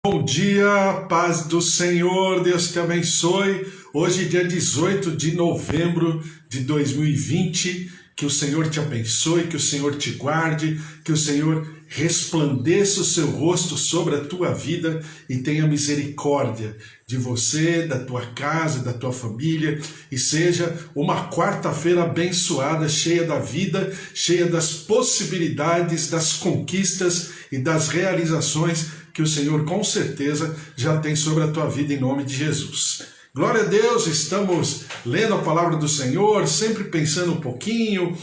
Bom dia, paz do Senhor, Deus te abençoe. Hoje, dia 18 de novembro de 2020, que o Senhor te abençoe, que o Senhor te guarde, que o Senhor resplandeça o seu rosto sobre a tua vida e tenha misericórdia de você, da tua casa, da tua família, e seja uma quarta-feira abençoada, cheia da vida, cheia das possibilidades, das conquistas e das realizações que o Senhor com certeza já tem sobre a tua vida em nome de Jesus. Glória a Deus, estamos lendo a palavra do Senhor, sempre pensando um pouquinho,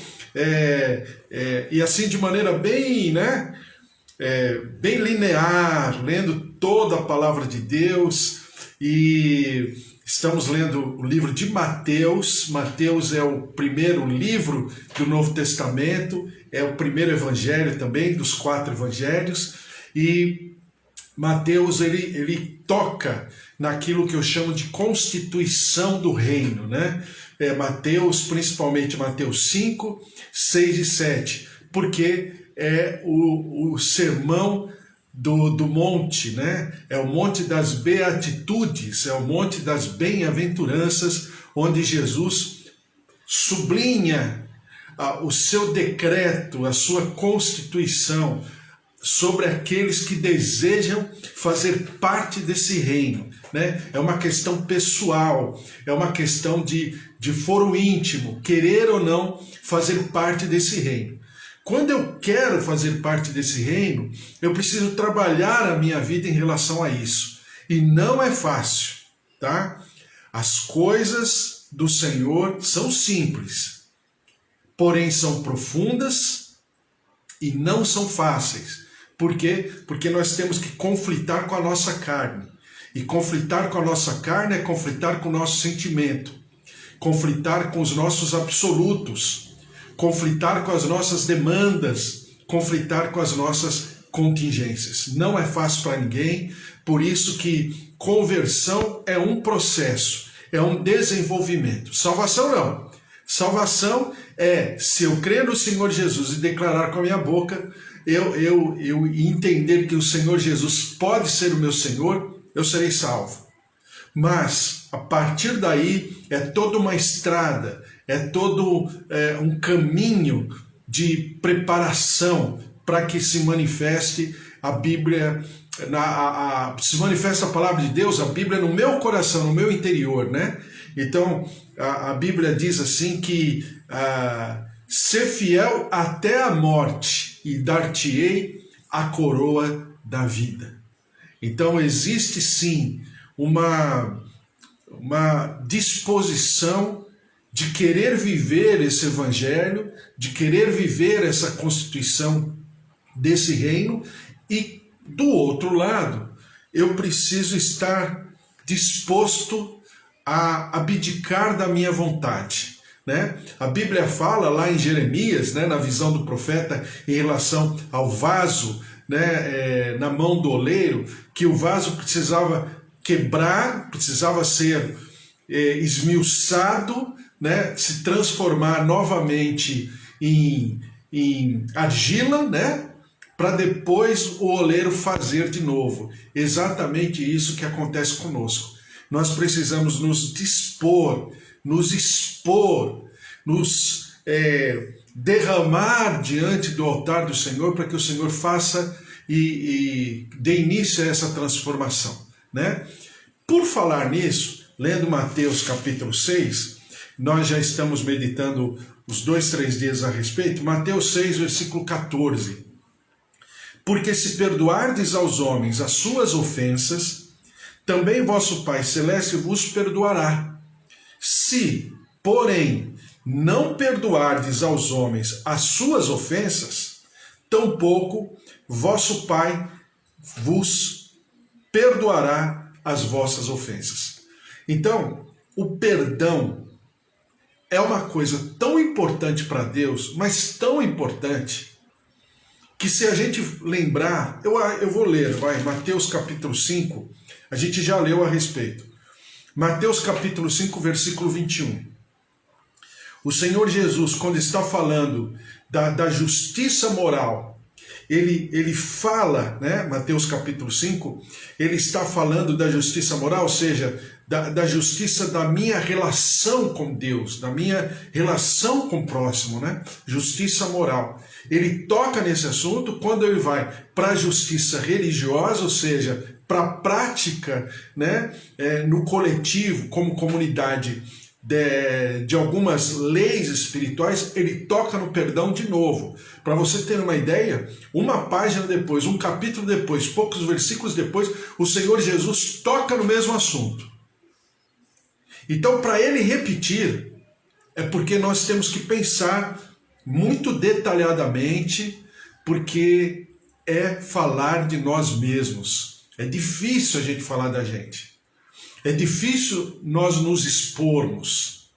e assim de maneira bem, bem linear, lendo toda a palavra de Deus, e estamos lendo o livro de Mateus. Mateus é o primeiro livro do Novo Testamento, é o primeiro evangelho também, dos 4 evangelhos, e Mateus ele toca naquilo que eu chamo de constituição do reino, Mateus, principalmente Mateus 5, 6 e 7, porque é o sermão do monte, É o monte das beatitudes, é o monte das bem-aventuranças, onde Jesus sublinha o seu decreto, a sua constituição, sobre aqueles que desejam fazer parte desse reino, É uma questão pessoal, é uma questão de foro íntimo, querer ou não fazer parte desse reino. Quando eu quero fazer parte desse reino, eu preciso trabalhar a minha vida em relação a isso. E não é fácil, tá? As coisas do Senhor são simples, porém são profundas e não são fáceis. Por quê? Porque nós temos que conflitar com a nossa carne. E conflitar com a nossa carne é conflitar com o nosso sentimento. Conflitar com os nossos absolutos. Conflitar com as nossas demandas. Conflitar com as nossas contingências. Não é fácil para ninguém, por isso que conversão é um processo, é um desenvolvimento. Salvação não. Salvação é, se eu crer no Senhor Jesus e declarar com a minha boca, eu entender que o Senhor Jesus pode ser o meu Senhor, eu serei salvo. Mas, a partir daí, é toda uma estrada, é todo um caminho de preparação para que se manifeste a Bíblia, se manifesta a palavra de Deus, a Bíblia no meu coração, no meu interior, Então, a Bíblia diz assim que ser fiel até a morte e dar-te-ei a coroa da vida. Então existe sim uma disposição de querer viver esse evangelho, de querer viver essa constituição desse reino, e do outro lado, eu preciso estar disposto a abdicar da minha vontade. A Bíblia fala lá em Jeremias, na visão do profeta, em relação ao vaso, na mão do oleiro, que o vaso precisava quebrar, precisava ser esmiuçado, se transformar novamente em argila, para depois o oleiro fazer de novo. Exatamente isso que acontece conosco. Nós precisamos nos dispor, nos expor, nos derramar diante do altar do Senhor para que o Senhor faça e dê início a essa transformação. Por falar nisso, lendo Mateus capítulo 6, nós já estamos meditando os 2-3 dias a respeito, Mateus 6, versículo 14. Porque se perdoardes aos homens as suas ofensas, também vosso Pai Celeste vos perdoará. Se, porém, não perdoardes aos homens as suas ofensas, tampouco vosso Pai vos perdoará as vossas ofensas. Então, o perdão é uma coisa tão importante para Deus, mas tão importante, que se a gente lembrar, eu vou ler, Mateus capítulo 5, a gente já leu a respeito. Mateus capítulo 5, versículo 21. O Senhor Jesus, quando está falando da justiça moral ele fala, né, Mateus capítulo 5, ele está falando da justiça moral, ou seja, da justiça da minha relação com Deus, da minha relação com o próximo, né? Justiça moral. Ele toca nesse assunto quando ele vai para a justiça religiosa, ou seja, para a prática, né, no coletivo, como comunidade, de algumas leis espirituais, ele toca no perdão de novo. Para você ter uma ideia, uma página depois, um capítulo depois, poucos versículos depois, o Senhor Jesus toca no mesmo assunto. Então, para ele repetir, é porque nós temos que pensar muito detalhadamente, porque é falar de nós mesmos. É difícil a gente falar da gente. É difícil nós nos expormos.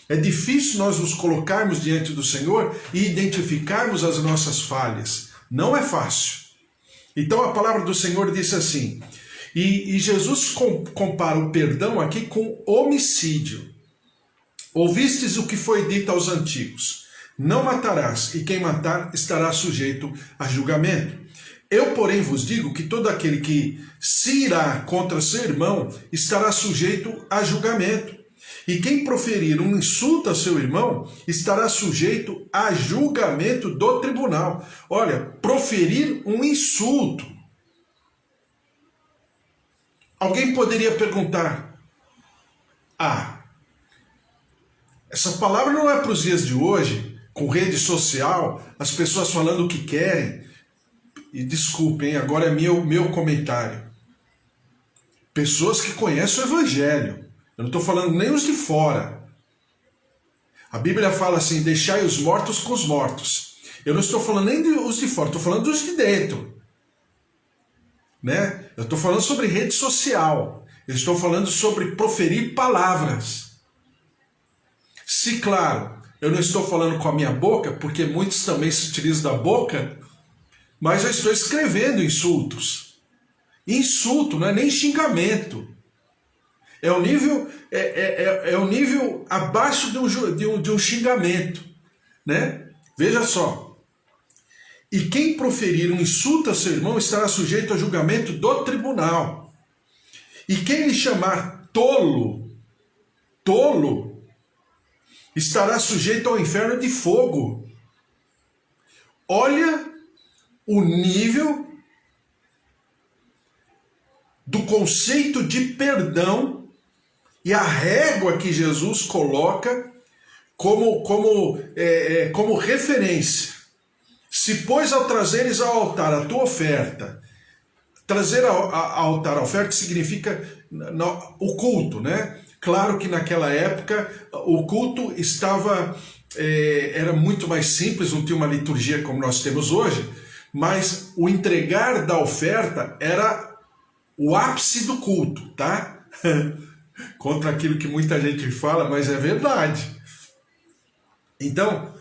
É difícil nós nos colocarmos diante do Senhor e identificarmos as nossas falhas. Não é fácil. Então a palavra do Senhor disse assim, e Jesus compara o perdão aqui com homicídio. Ouvistes o que foi dito aos antigos, não matarás, e quem matar estará sujeito a julgamento. Eu, porém, vos digo que todo aquele que se irá contra seu irmão estará sujeito a julgamento. E quem proferir um insulto a seu irmão estará sujeito a julgamento do tribunal. Olha, proferir um insulto. Alguém poderia perguntar, essa palavra não é para os dias de hoje, com rede social, as pessoas falando o que querem. E desculpem, agora é meu comentário. Pessoas que conhecem o Evangelho. Eu não estou falando nem os de fora. A Bíblia fala assim, deixai os mortos com os mortos. Eu não estou falando nem dos de fora, estou falando dos de dentro. Né? Eu estou falando sobre rede social. Eu estou falando sobre proferir palavras. Se, claro, eu não estou falando com a minha boca, porque muitos também se utilizam da boca, mas eu estou escrevendo insultos. Insulto, não é nem xingamento. É o nível, o nível abaixo de um xingamento. Né? Veja só. E quem proferir um insulto a seu irmão estará sujeito a julgamento do tribunal. E quem lhe chamar tolo, estará sujeito ao inferno de fogo. Olha o nível do conceito de perdão e a régua que Jesus coloca como referência. Se, pois, ao trazeres ao altar a tua oferta, trazer ao altar a oferta significa o culto, né? Claro que naquela época o culto era muito mais simples, não tinha uma liturgia como nós temos hoje, mas o entregar da oferta era o ápice do culto, tá? Contra aquilo que muita gente fala, mas é verdade. Então,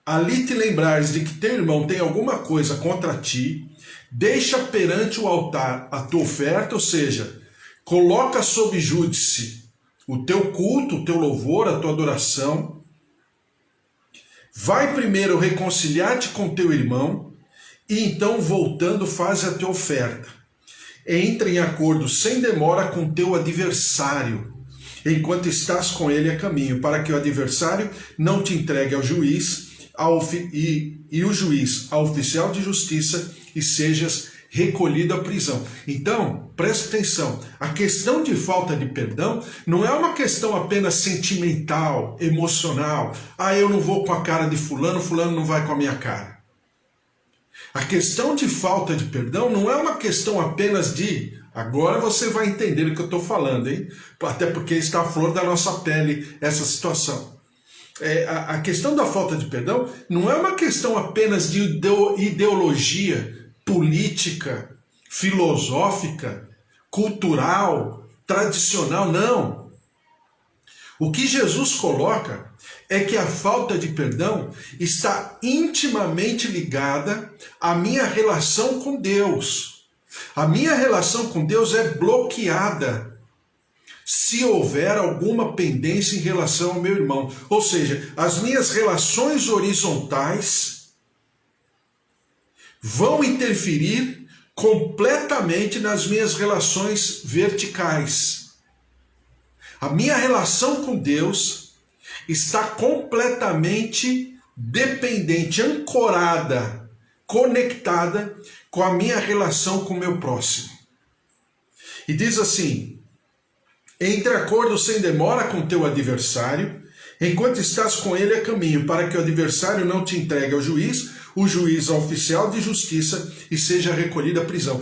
ali te lembrares de que teu irmão tem alguma coisa contra ti, deixa perante o altar a tua oferta, ou seja, coloca sob júdice o teu culto, o teu louvor, a tua adoração. Vai primeiro reconciliar-te com teu irmão e então, voltando, faz a tua oferta. Entra em acordo sem demora com teu adversário, enquanto estás com ele a caminho, para que o adversário não te entregue ao juiz e o juiz ao oficial de justiça e sejas recolhido à prisão. Então, preste atenção, a questão de falta de perdão não é uma questão apenas sentimental, emocional. Eu não vou com a cara de fulano, fulano não vai com a minha cara. A questão de falta de perdão não é uma questão apenas de... Agora você vai entender o que eu estou falando, hein? Até porque está à flor da nossa pele essa situação. A questão da falta de perdão não é uma questão apenas de ideologia política, filosófica, cultural, tradicional, não. O que Jesus coloca é que a falta de perdão está intimamente ligada à minha relação com Deus. A minha relação com Deus é bloqueada se houver alguma pendência em relação ao meu irmão. Ou seja, as minhas relações horizontais vão interferir completamente nas minhas relações verticais. A minha relação com Deus está completamente dependente, ancorada, conectada com a minha relação com o meu próximo. E diz assim: entre acordo sem demora com teu adversário, enquanto estás com ele a caminho, para que o adversário não te entregue ao juiz, o juiz ao oficial de justiça, e seja recolhido à prisão.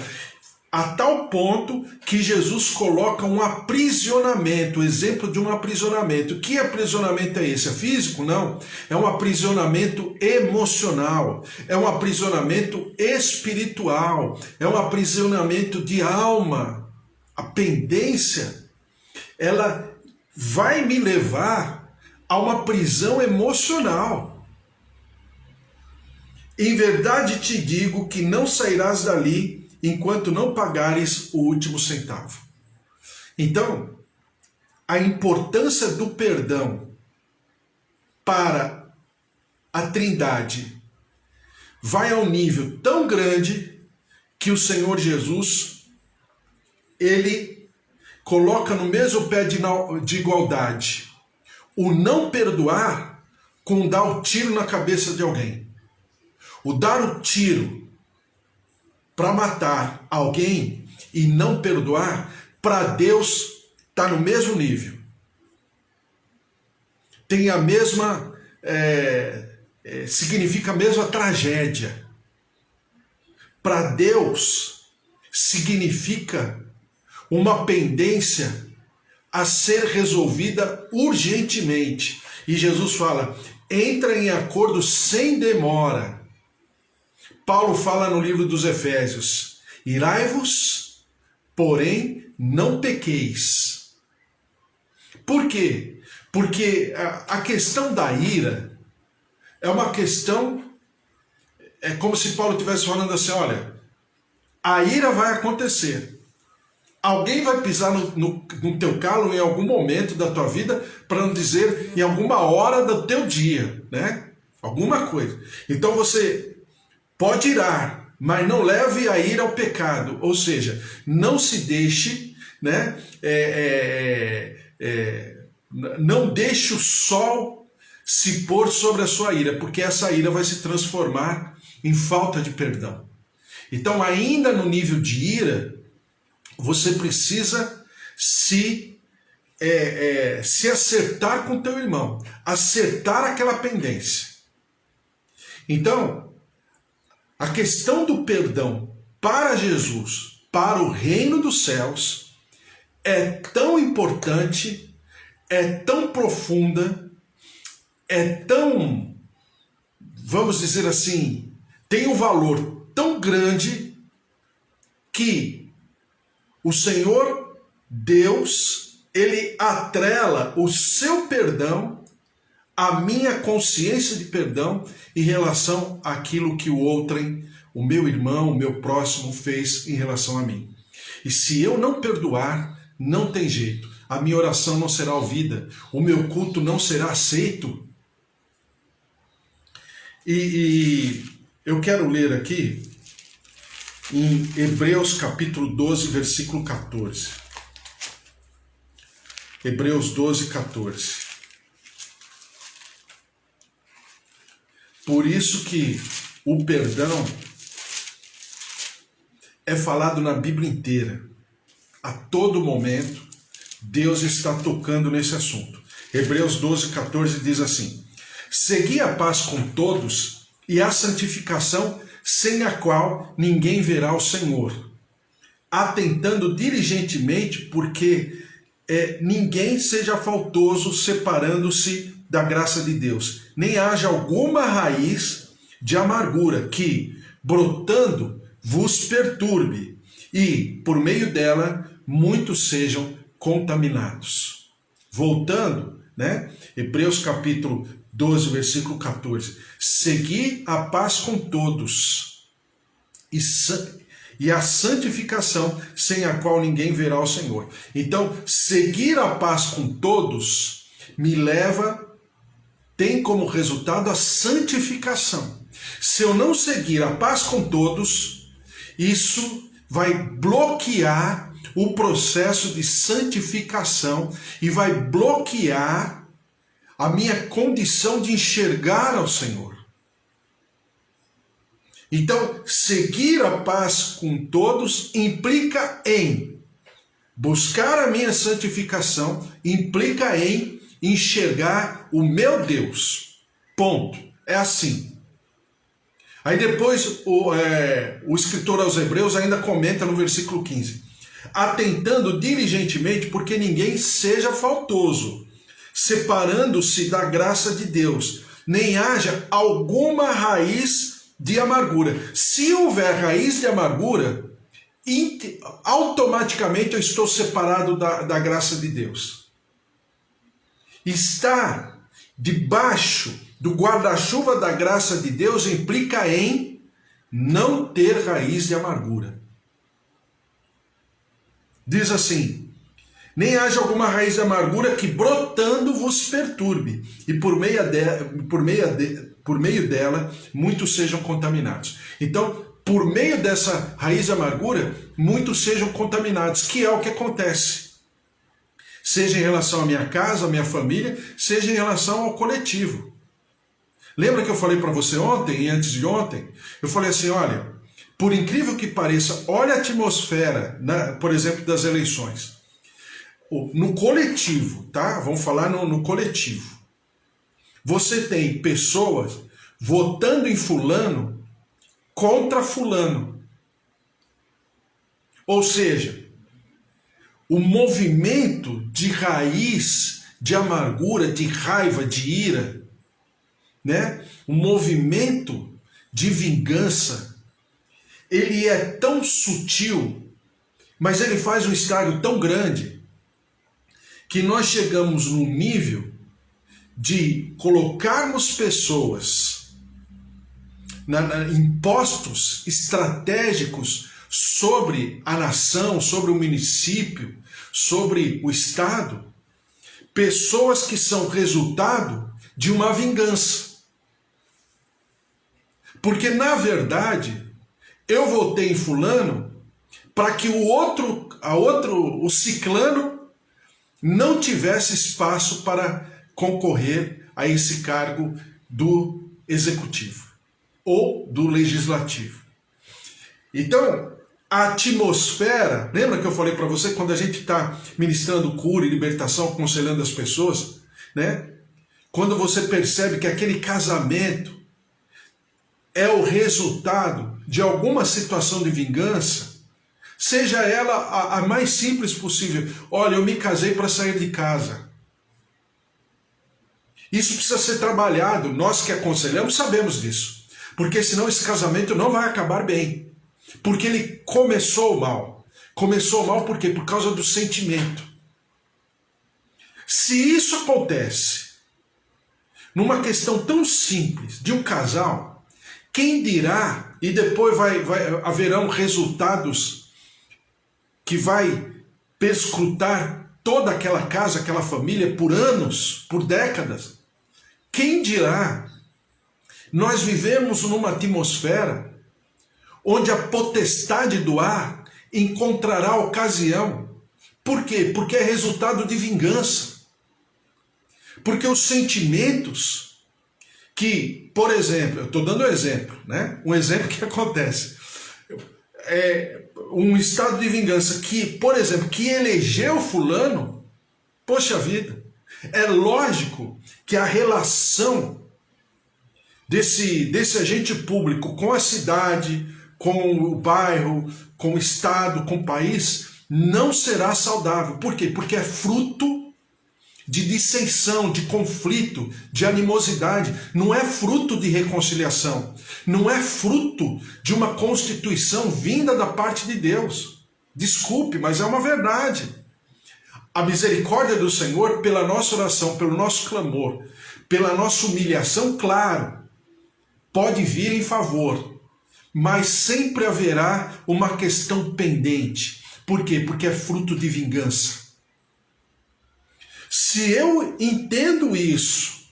A tal ponto que Jesus coloca um aprisionamento, o exemplo de um aprisionamento. Que aprisionamento é esse? É físico? Não. É um aprisionamento emocional, é um aprisionamento espiritual, é um aprisionamento de alma. A pendência, ela vai me levar a uma prisão emocional. Em verdade te digo que não sairás dali enquanto não pagares o último centavo. Então, a importância do perdão para a Trindade vai a um nível tão grande que o Senhor Jesus, ele coloca no mesmo pé de igualdade o não perdoar com dar o tiro na cabeça de alguém. O dar o tiro para matar alguém e não perdoar, para Deus está no mesmo nível. Tem a mesma, significa a mesma tragédia. Para Deus significa uma pendência a ser resolvida urgentemente. E Jesus fala: entra em acordo sem demora. Paulo fala no livro dos Efésios: irai-vos, porém não pequeis. Por quê? Porque a questão da ira é uma questão, é como se Paulo estivesse falando assim: olha, a ira vai acontecer. Alguém vai pisar no teu calo em algum momento da tua vida, para não dizer em alguma hora do teu dia, né? Alguma coisa. Então você pode irar, mas não leve a ira ao pecado. Ou seja, não se deixe, né? Não deixe o sol se pôr sobre a sua ira, porque essa ira vai se transformar em falta de perdão. Então, ainda no nível de ira, você precisa se acertar com o teu irmão, acertar aquela pendência. Então, a questão do perdão para Jesus, para o reino dos céus, é tão importante, é tão profunda, é tão, vamos dizer assim, tem um valor tão grande que o Senhor Deus, ele atrela o seu perdão à minha consciência de perdão em relação àquilo que o outrem, o meu irmão, o meu próximo fez em relação a mim. E se eu não perdoar, não tem jeito. A minha oração não será ouvida, o meu culto não será aceito. E eu quero ler aqui em Hebreus capítulo 12, versículo 14. Hebreus 12, 14. Por isso que o perdão é falado na Bíblia inteira. A todo momento, Deus está tocando nesse assunto. Hebreus 12, 14 diz assim: segui a paz com todos e a santificação, sem a qual ninguém verá o Senhor, atentando diligentemente porque ninguém seja faltoso, separando-se da graça de Deus, nem haja alguma raiz de amargura que, brotando, vos perturbe, e, por meio dela, muitos sejam contaminados. Voltando, né? Hebreus capítulo 12, versículo 14. Segui a paz com todos e a santificação, sem a qual ninguém verá o Senhor. Então, seguir a paz com todos me leva, tem como resultado a santificação. Se eu não seguir a paz com todos, isso vai bloquear o processo de santificação e vai bloquear a minha condição de enxergar ao Senhor. Então, seguir a paz com todos implica em buscar a minha santificação, implica em enxergar o meu Deus. Ponto. É assim. Aí depois o escritor aos Hebreus ainda comenta no versículo 15. Atentando diligentemente porque ninguém seja faltoso, separando-se da graça de Deus, nem haja alguma raiz de amargura. Se houver raiz de amargura, automaticamente eu estou separado da graça de Deus. Estar debaixo do guarda-chuva da graça de Deus implica em não ter raiz de amargura. Diz assim: nem haja alguma raiz de amargura que brotando vos perturbe, e por meio dela muitos sejam contaminados. Então, por meio dessa raiz de amargura, muitos sejam contaminados, que é o que acontece. Seja em relação à minha casa, à minha família, seja em relação ao coletivo. Lembra que eu falei para você ontem e antes de ontem? Eu falei assim, olha, por incrível que pareça, olha a atmosfera, por exemplo, das eleições. No coletivo, tá? Vamos falar no coletivo. Você tem pessoas votando em fulano contra fulano. Ou seja, o movimento de raiz, de amargura, de raiva, de ira, né? O movimento de vingança, ele é tão sutil, mas ele faz um estrago tão grande, que nós chegamos num nível de colocarmos pessoas em postos estratégicos sobre a nação, sobre o município, sobre o estado, pessoas que são resultado de uma vingança. Porque, na verdade, eu votei em fulano para que o ciclano não tivesse espaço para concorrer a esse cargo do executivo ou do legislativo. Então, a atmosfera, lembra que eu falei para você, quando a gente está ministrando cura e libertação, aconselhando as pessoas, né? Quando você percebe que aquele casamento é o resultado de alguma situação de vingança, seja ela a mais simples possível. Olha, eu me casei para sair de casa. Isso precisa ser trabalhado. Nós que aconselhamos sabemos disso. Porque senão esse casamento não vai acabar bem. Porque ele começou mal. Começou mal por quê? Por causa do sentimento. Se isso acontece numa questão tão simples de um casal, quem dirá, e depois haverão resultados que vai perscrutar toda aquela casa, aquela família por anos, por décadas. Quem dirá? Nós vivemos numa atmosfera onde a potestade do ar encontrará ocasião. Por quê? Porque é resultado de vingança. Porque os sentimentos que, por exemplo, eu estou dando um exemplo, né? Um exemplo que acontece. Um estado de vingança que, por exemplo, que elegeu fulano, poxa vida, é lógico que a relação desse agente público com a cidade, com o bairro, com o estado, com o país, não será saudável. Por quê? Porque é fruto de dissensão, de conflito, de animosidade. Não é fruto de reconciliação. Não é fruto de uma constituição vinda da parte de Deus. Desculpe, mas é uma verdade. A misericórdia do Senhor, pela nossa oração, pelo nosso clamor, pela nossa humilhação, claro, pode vir em favor, mas sempre haverá uma questão pendente. Por quê? Porque é fruto de vingança. Se eu entendo isso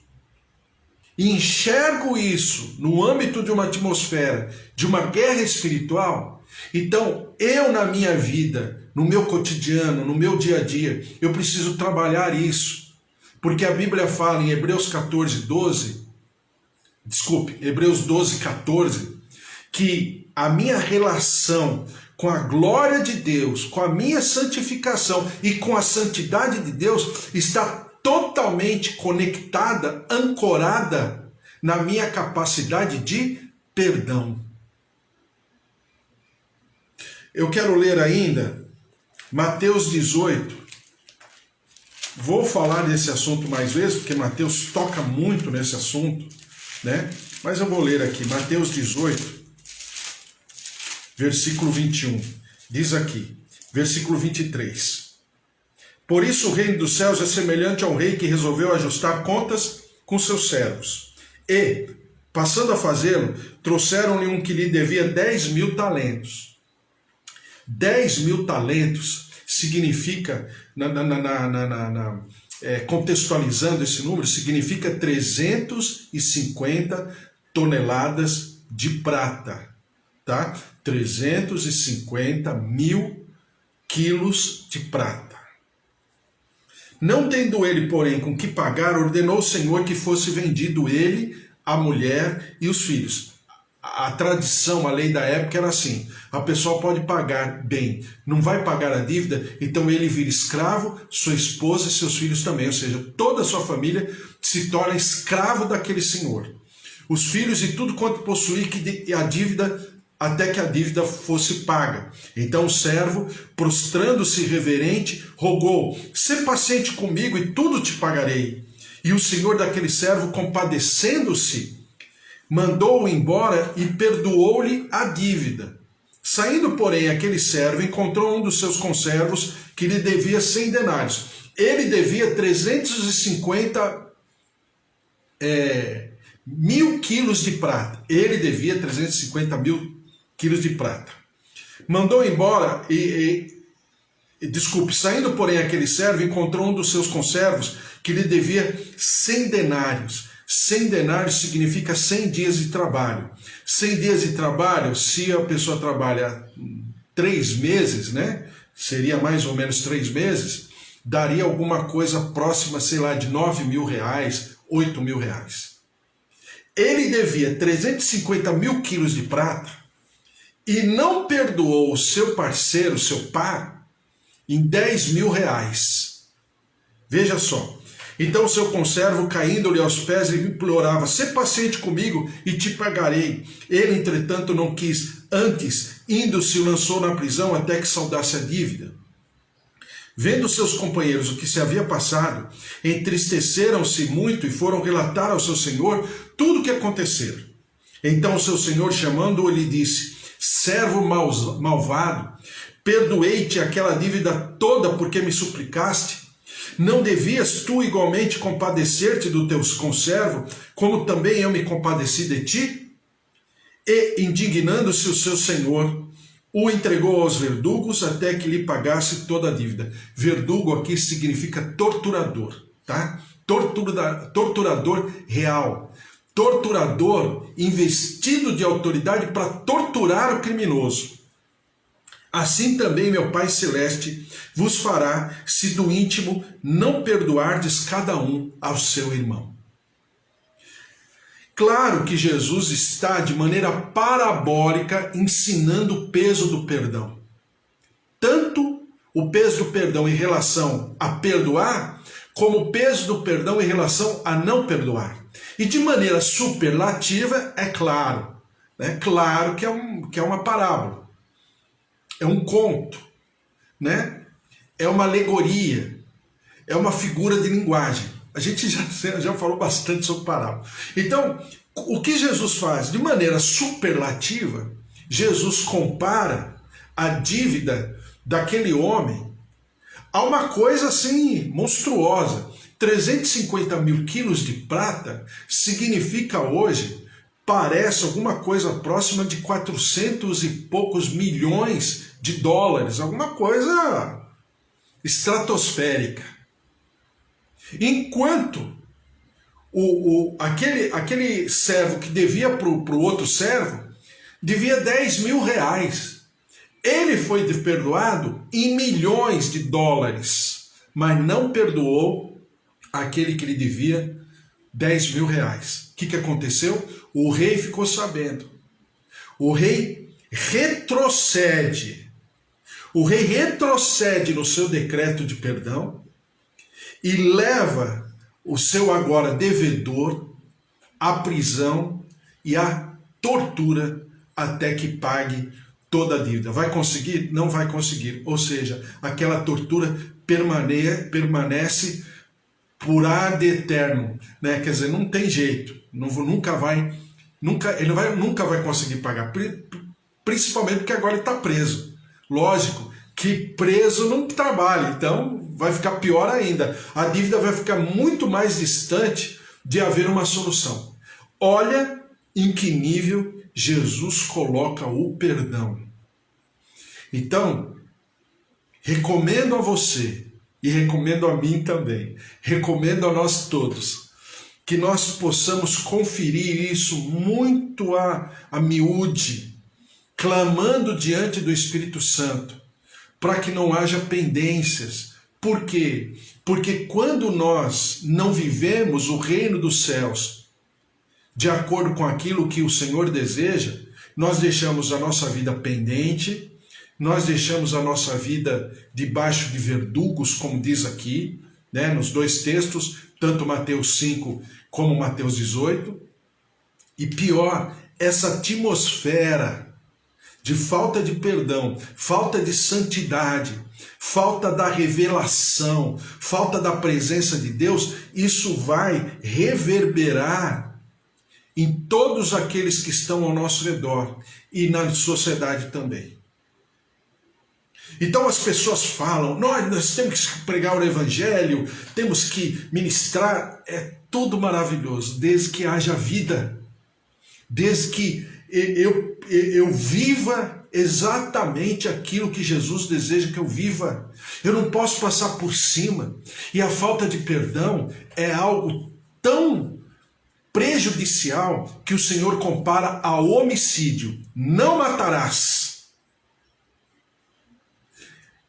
e enxergo isso no âmbito de uma atmosfera de uma guerra espiritual, então eu na minha vida, no meu cotidiano, no meu dia a dia, eu preciso trabalhar isso. Porque a Bíblia fala em Hebreus 12, 14, que a minha relação com a glória de Deus, com a minha santificação e com a santidade de Deus está totalmente conectada, ancorada na minha capacidade de perdão. Eu quero ler ainda Mateus 18. Vou falar desse assunto mais vezes, porque Mateus toca muito nesse assunto, né? Mas eu vou ler aqui, Mateus 18, versículo 21. Diz aqui, versículo 23. Por isso o reino dos céus é semelhante a um rei que resolveu ajustar contas com seus servos. E, passando a fazê-lo, trouxeram-lhe um que lhe devia 10.000 talentos. 10.000 talentos significa, contextualizando esse número, significa 350 toneladas de prata, tá? 350 mil quilos de prata. Não tendo ele, porém, com que pagar, ordenou o Senhor que fosse vendido ele, a mulher e os filhos. A tradição, a lei da época era assim: a pessoa pode pagar bem, não vai pagar a dívida, então ele vira escravo, sua esposa e seus filhos também, ou seja, toda a sua família se torna escravo daquele senhor. Os filhos e tudo quanto possuía, que a dívida, até que a dívida fosse paga. Então o servo, prostrando-se reverente, rogou: sê paciente comigo e tudo te pagarei. E o senhor daquele servo, compadecendo-se, mandou-o embora e perdoou-lhe a dívida. Saindo, porém, aquele servo encontrou um dos seus conservos que lhe devia 100 denários. Ele devia 350 mil quilos de prata. Ele devia 350 mil quilos de prata. Mandou embora saindo, porém, aquele servo encontrou um dos seus conservos que lhe devia 100 denários. 100 denários significa 100 dias de trabalho. 100 dias de trabalho, se a pessoa trabalha 3 meses, né? Seria mais ou menos 3 meses, daria alguma coisa próxima, sei lá, de 9.000 reais, 8.000 reais. Ele devia 350 mil quilos de prata e não perdoou o seu parceiro, seu par, em 10.000 reais. Veja só. Então o seu conservo, caindo-lhe aos pés, lhe implorava: sê paciente comigo e te pagarei. Ele, entretanto, não quis. Antes, indo, se lançou na prisão até que saudasse a dívida. Vendo seus companheiros o que se havia passado, entristeceram-se muito e foram relatar ao seu senhor tudo o que acontecera. Então o seu senhor, chamando-o, lhe disse: servo malvado, perdoei-te aquela dívida toda porque me suplicaste. Não devias tu igualmente compadecer-te do teu conservo, como também eu me compadeci de ti? E, indignando-se o seu senhor, o entregou aos verdugos até que lhe pagasse toda a dívida. Verdugo aqui significa torturador, tá? Torturador real. Torturador investido de autoridade para torturar o criminoso. Assim também meu Pai Celeste vos fará, se do íntimo não perdoardes cada um ao seu irmão. Claro que Jesus está de maneira parabólica ensinando o peso do perdão. Tanto o peso do perdão em relação a perdoar, como o peso do perdão em relação a não perdoar. E de maneira superlativa, é claro, né? Claro que é uma parábola. É um conto, né? É uma alegoria, é uma figura de linguagem. A gente já falou bastante sobre parábola. Então, o que Jesus faz? De maneira superlativa, Jesus compara a dívida daquele homem a uma coisa assim monstruosa. 350 mil quilos de prata significa hoje, parece alguma coisa próxima de 400 e poucos milhões de dólares, alguma coisa estratosférica. Enquanto aquele servo que devia para o outro servo, devia 10 mil reais. Ele foi perdoado em milhões de dólares, mas não perdoou aquele que lhe devia 10 mil reais. O que aconteceu? O rei ficou sabendo. O rei retrocede. O rei retrocede no seu decreto de perdão e leva o seu agora devedor à prisão e à tortura até que pague toda a dívida. Vai conseguir? Não vai conseguir. Ou seja, aquela tortura permanece por ad eterno, né? Quer dizer, não tem jeito. Ele nunca vai conseguir pagar. Principalmente porque agora ele está preso. Lógico que preso não trabalha, então vai ficar pior ainda. A dívida vai ficar muito mais distante de haver uma solução. Olha em que nível Jesus coloca o perdão. Então, recomendo a você, e recomendo a mim também, recomendo a nós todos, que nós possamos conferir isso muito a miúde, clamando diante do Espírito Santo, para que não haja pendências. Por quê? Porque quando nós não vivemos o reino dos céus de acordo com aquilo que o Senhor deseja, nós deixamos a nossa vida pendente, nós deixamos a nossa vida debaixo de verdugos, como diz aqui, né, nos dois textos, tanto Mateus 5 como Mateus 18. E pior, essa atmosfera de falta de perdão, falta de santidade, falta da revelação, falta da presença de Deus, isso vai reverberar em todos aqueles que estão ao nosso redor e na sociedade também. Então as pessoas falam, nós temos que pregar o evangelho, temos que ministrar, é tudo maravilhoso, desde que haja vida, desde que eu viva exatamente aquilo que Jesus deseja que eu viva. Eu não posso passar por cima. E a falta de perdão é algo tão prejudicial que o Senhor compara ao homicídio. Não matarás.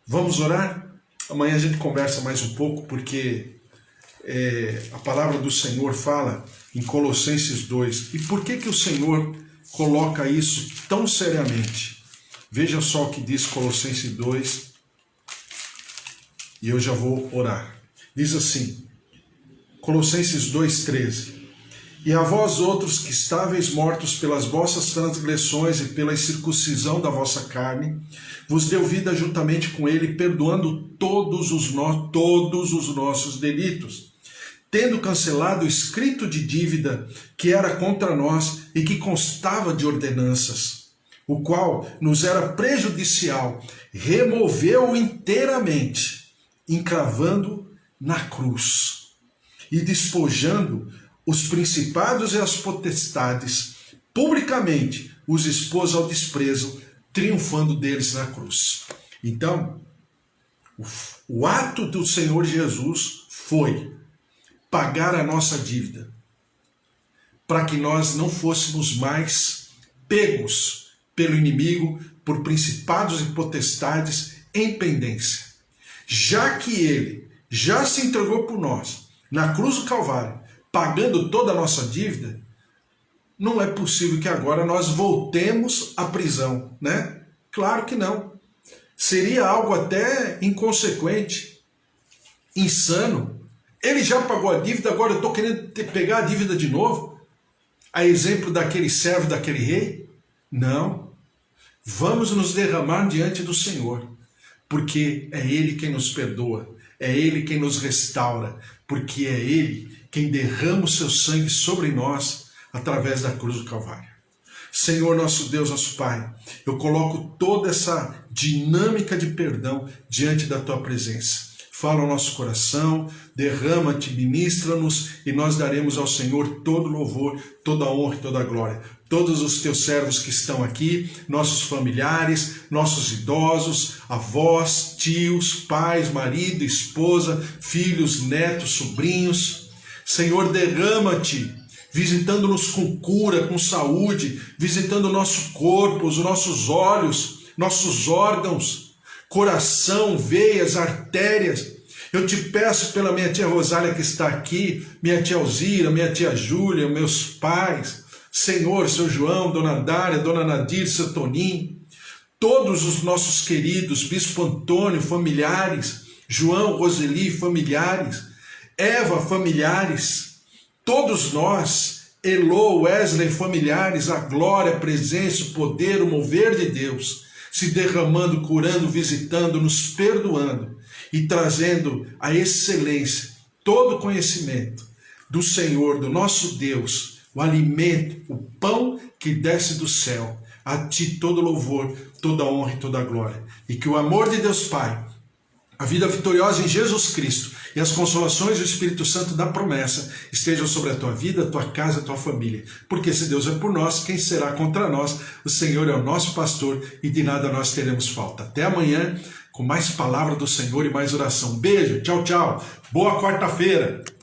Vamos orar? Amanhã a gente conversa mais um pouco, porque a palavra do Senhor fala em Colossenses 2. E por que o Senhor coloca isso tão seriamente? Veja só o que diz Colossenses 2, e eu já vou orar. Diz assim, Colossenses 2,13: E a vós outros que estáveis mortos pelas vossas transgressões e pela incircuncisão da vossa carne, vos deu vida juntamente com ele, perdoando todos os nossos delitos, tendo cancelado o escrito de dívida que era contra nós e que constava de ordenanças, o qual nos era prejudicial, removeu-o inteiramente, encravando na cruz, e despojando os principados e as potestades, publicamente os expôs ao desprezo, triunfando deles na cruz. Então, o ato do Senhor Jesus foi pagar a nossa dívida, para que nós não fôssemos mais pegos pelo inimigo, por principados e potestades em pendência. Já que ele já se entregou por nós, na cruz do Calvário, pagando toda a nossa dívida, não é possível que agora nós voltemos à prisão, né? Claro que não. Seria algo até inconsequente, insano. Ele já pagou a dívida, agora eu estou querendo pegar a dívida de novo? A exemplo daquele servo, daquele rei? Não. Vamos nos derramar diante do Senhor, porque é Ele quem nos perdoa, é Ele quem nos restaura, porque é Ele quem derrama o seu sangue sobre nós através da cruz do Calvário. Senhor, nosso Deus, nosso Pai, eu coloco toda essa dinâmica de perdão diante da Tua presença. Fala ao nosso coração, derrama-te, ministra-nos, e nós daremos ao Senhor todo louvor, toda honra e toda glória. Todos os teus servos que estão aqui, nossos familiares, nossos idosos, avós, tios, pais, marido, esposa, filhos, netos, sobrinhos, Senhor, derrama-te, visitando-nos com cura, com saúde, visitando o nosso corpo, os nossos olhos, nossos órgãos, coração, veias, artérias. Eu te peço pela minha tia Rosália que está aqui, minha tia Alzira, minha tia Júlia, meus pais, Senhor, seu João, dona Dária, dona Nadir, seu Toninho, todos os nossos queridos, Bispo Antônio, familiares, João, Roseli, familiares, Eva, familiares, todos nós, Elô, Wesley, familiares, a glória, a presença, o poder, o mover de Deus, se derramando, curando, visitando, nos perdoando e trazendo a excelência, todo o conhecimento do Senhor, do nosso Deus, o alimento, o pão que desce do céu. A ti todo louvor, toda honra e toda glória. E que o amor de Deus Pai, a vida vitoriosa em Jesus Cristo e as consolações do Espírito Santo da promessa estejam sobre a tua vida, a tua casa, a tua família. Porque se Deus é por nós, quem será contra nós? O Senhor é o nosso pastor e de nada nós teremos falta. Até amanhã com mais palavra do Senhor e mais oração. Beijo, tchau, tchau. Boa quarta-feira.